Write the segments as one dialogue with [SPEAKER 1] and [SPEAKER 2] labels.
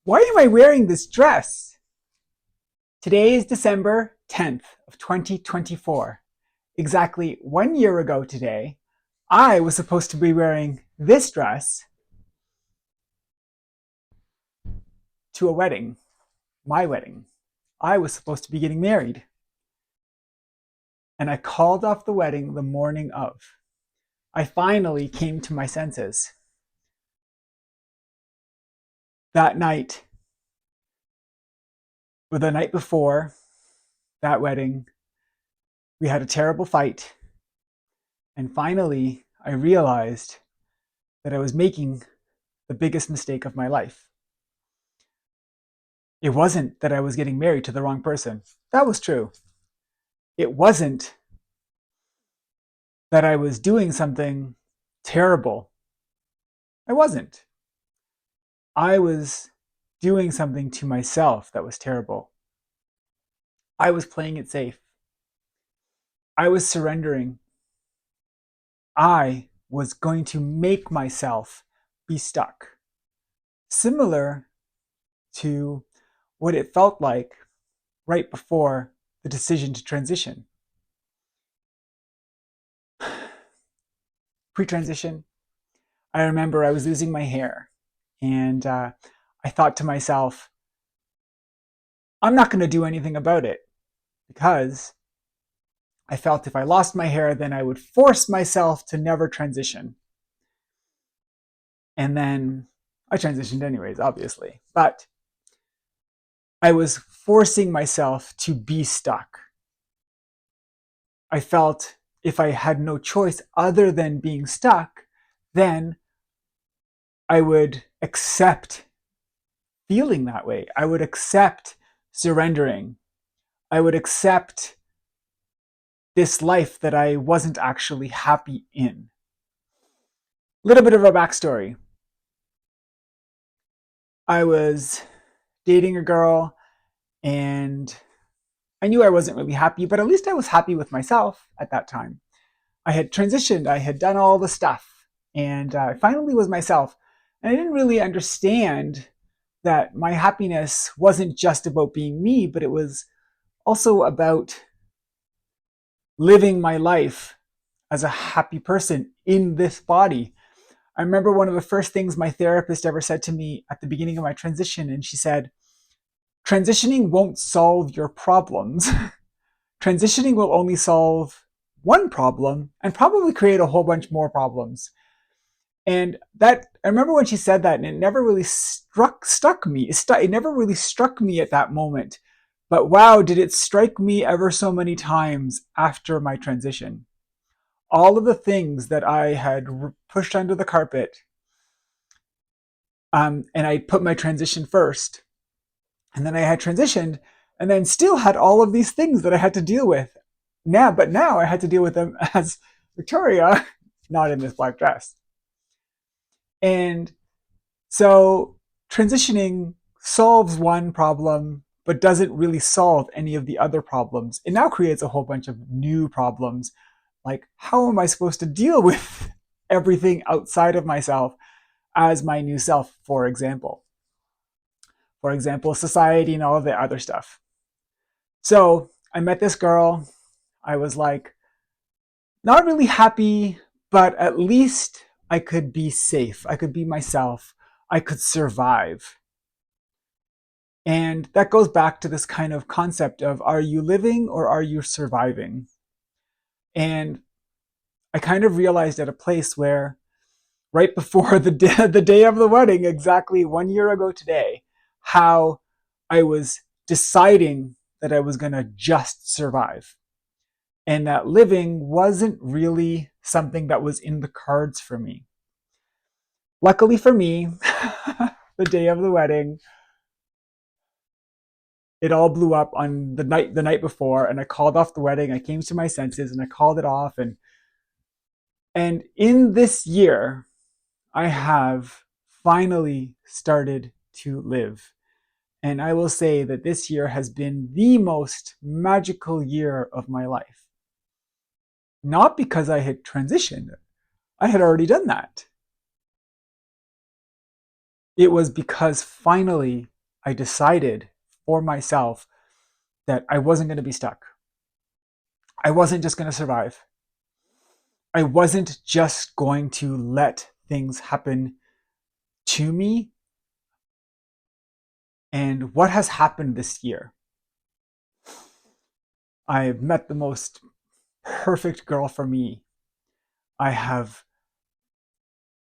[SPEAKER 1] Why am I wearing this dress? Today is December 10th of 2024. Exactly 1 year ago today, I was supposed to be wearing this dress to a wedding, my wedding. I was supposed to be getting married. And I called off the wedding the morning of. I finally came to my senses. That night, or the night before that wedding, we had a terrible fight. And finally, I realized that I was making the biggest mistake of my life. It wasn't that I was getting married to the wrong person. That was true. It wasn't that I was doing something terrible. I wasn't. I was doing something to myself that was terrible. I was playing it safe. I was surrendering. I was going to make myself be stuck. Similar to what it felt like right before the decision to transition. Pre-transition, I remember I was losing my hair, and I thought to myself, I'm not going to do anything about it, because I felt if I lost my hair, then I would force myself to never transition. And then I transitioned anyways, obviously, but I was forcing myself to be stuck. I felt if I had no choice other than being stuck, then I would accept feeling that way. I would accept surrendering. I would accept this life that I wasn't actually happy in. A little bit of a backstory. I was dating a girl, and I knew I wasn't really happy, but at least I was happy with myself at that time. I had transitioned, I had done all the stuff, and I finally was myself. And I didn't really understand that my happiness wasn't just about being me, but it was also about living my life as a happy person in this body. I remember one of the first things my therapist ever said to me at the beginning of my transition, and she said, transitioning won't solve your problems. Transitioning will only solve one problem and probably create a whole bunch more problems. And that, I remember when she said that, and it never really struck me. It never really struck me at that moment. But wow, did it strike me ever so many times after my transition. All of the things that I had pushed under the carpet, and I put my transition first. And then I had transitioned, and then still had all of these things that I had to deal with. But now I had to deal with them as Victoria, not in this black dress. And so transitioning solves one problem, but doesn't really solve any of the other problems. It now creates a whole bunch of new problems. Like, how am I supposed to deal with everything outside of myself as my new self, for example? For example, society and all of the other stuff. So I met this girl. I was like, not really happy, but at least I could be safe. I could be myself. I could survive. And that goes back to this kind of concept of, are you living or are you surviving? And I kind of realized at a place where right before the day of the wedding, exactly 1 year ago today, how I was deciding that I was going to just survive. And that living wasn't really something that was in the cards for me. Luckily for me, the day of the wedding, it all blew up on the night before, and I called off the wedding. I came to my senses and I called it off. And in this year, I have finally started to live. And I will say that this year has been the most magical year of my life. Not because I had transitioned, I had already done that. It was because finally I decided for myself that I wasn't going to be stuck. I wasn't just going to survive. I wasn't just going to let things happen to me. And what has happened this year? I have met the most perfect girl for me. I have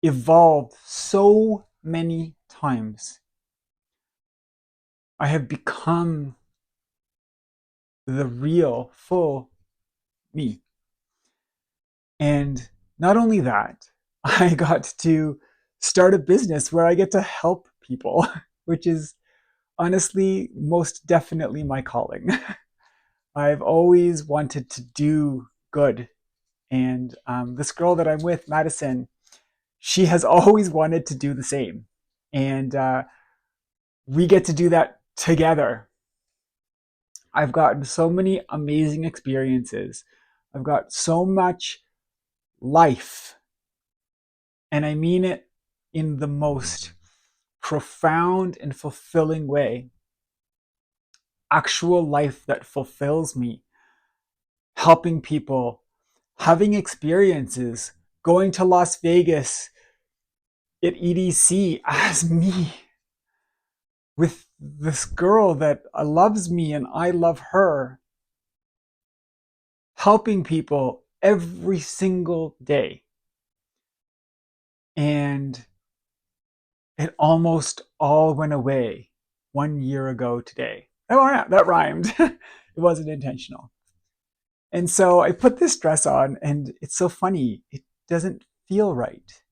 [SPEAKER 1] evolved so many times. I have become the real, full me. And not only that, I got to start a business where I get to help people, which is honestly most definitely my calling. I've always wanted to do good. And this girl that I'm with, Madison, she has always wanted to do the same. And we get to do that together. I've gotten so many amazing experiences. I've got so much life. And I mean it in the most profound and fulfilling way. Actual life that fulfills me. Helping people, having experiences, going to Las Vegas at EDC as me with this girl that loves me and I love her, helping people every single day. And it almost all went away 1 year ago today. Oh, yeah, that rhymed. It wasn't intentional. And so I put this dress on, and it's so funny. It doesn't feel right.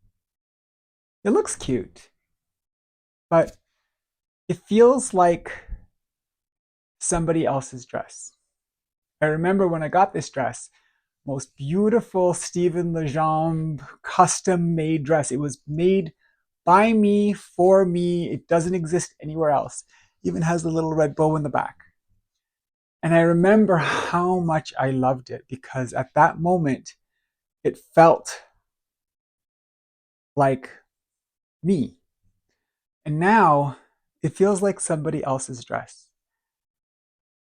[SPEAKER 1] It looks cute, but it feels like somebody else's dress. I remember when I got this dress, most beautiful Stephen Lejeune custom made dress. It was made by me, for me. It doesn't exist anywhere else. It even has a little red bow in the back. And I remember how much I loved it because at that moment, it felt like me. And now it feels like somebody else's dress.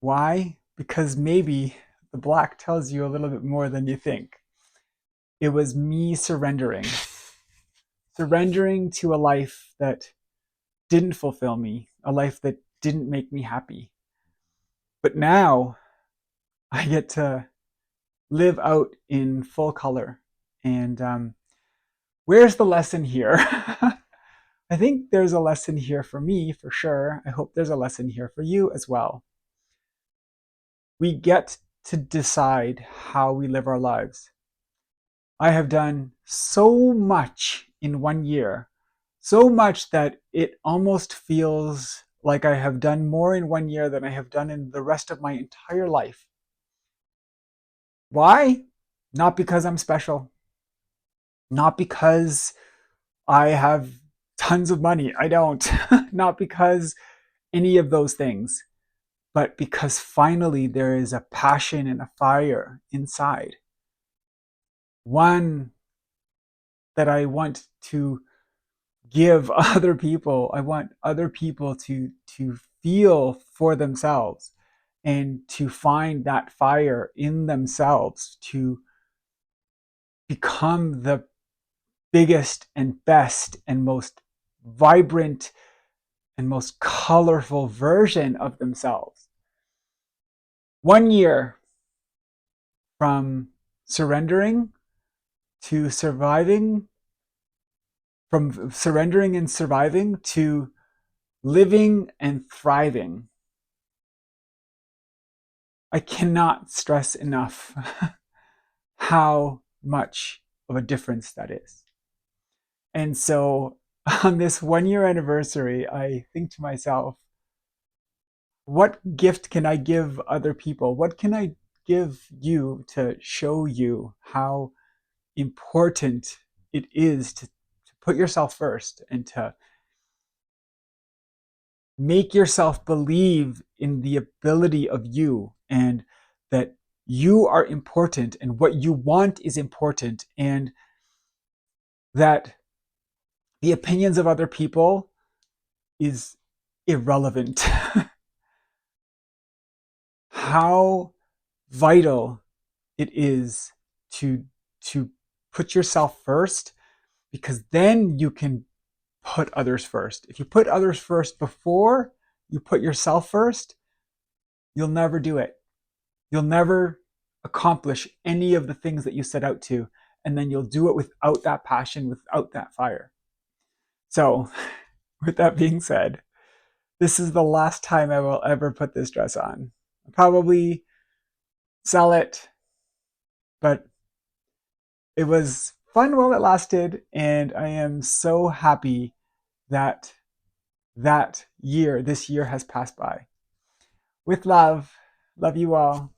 [SPEAKER 1] Why? Because maybe the black tells you a little bit more than you think. It was me surrendering to a life that didn't fulfill me, a life that didn't make me happy. But now I get to live out in full color. And where's the lesson here? I think there's a lesson here for me, for sure. I hope there's a lesson here for you as well. We get to decide how we live our lives. I have done so much in 1 year, so much that it almost feels like I have done more in 1 year than I have done in the rest of my entire life. Why? Not because I'm special, not because I have tons of money. I don't. Not because any of those things, but because finally there is a passion and a fire inside. One that I want to give other people. I want other people to feel for themselves and to find that fire in themselves to become the biggest and best and most vibrant and most colorful version of themselves. 1 year from surrendering to surviving, from surrendering and surviving to living and thriving. I cannot stress enough how much of a difference that is. And so on this 1 year anniversary, I think to myself, what gift can I give other people? What can I give you to show you how important it is to put yourself first and to make yourself believe in the ability of you and that you are important and what you want is important and that the opinions of other people is irrelevant. How vital it is to to put yourself first, because then you can put others first. If you put others first before you put yourself first, you'll never do it. You'll never accomplish any of the things that you set out to, and then you'll do it without that passion, without that fire. So, with that being said, this is the last time I will ever put this dress on. I'll probably sell it, but it was fun while it lasted, and I am so happy that this year has passed by. With love, love you all.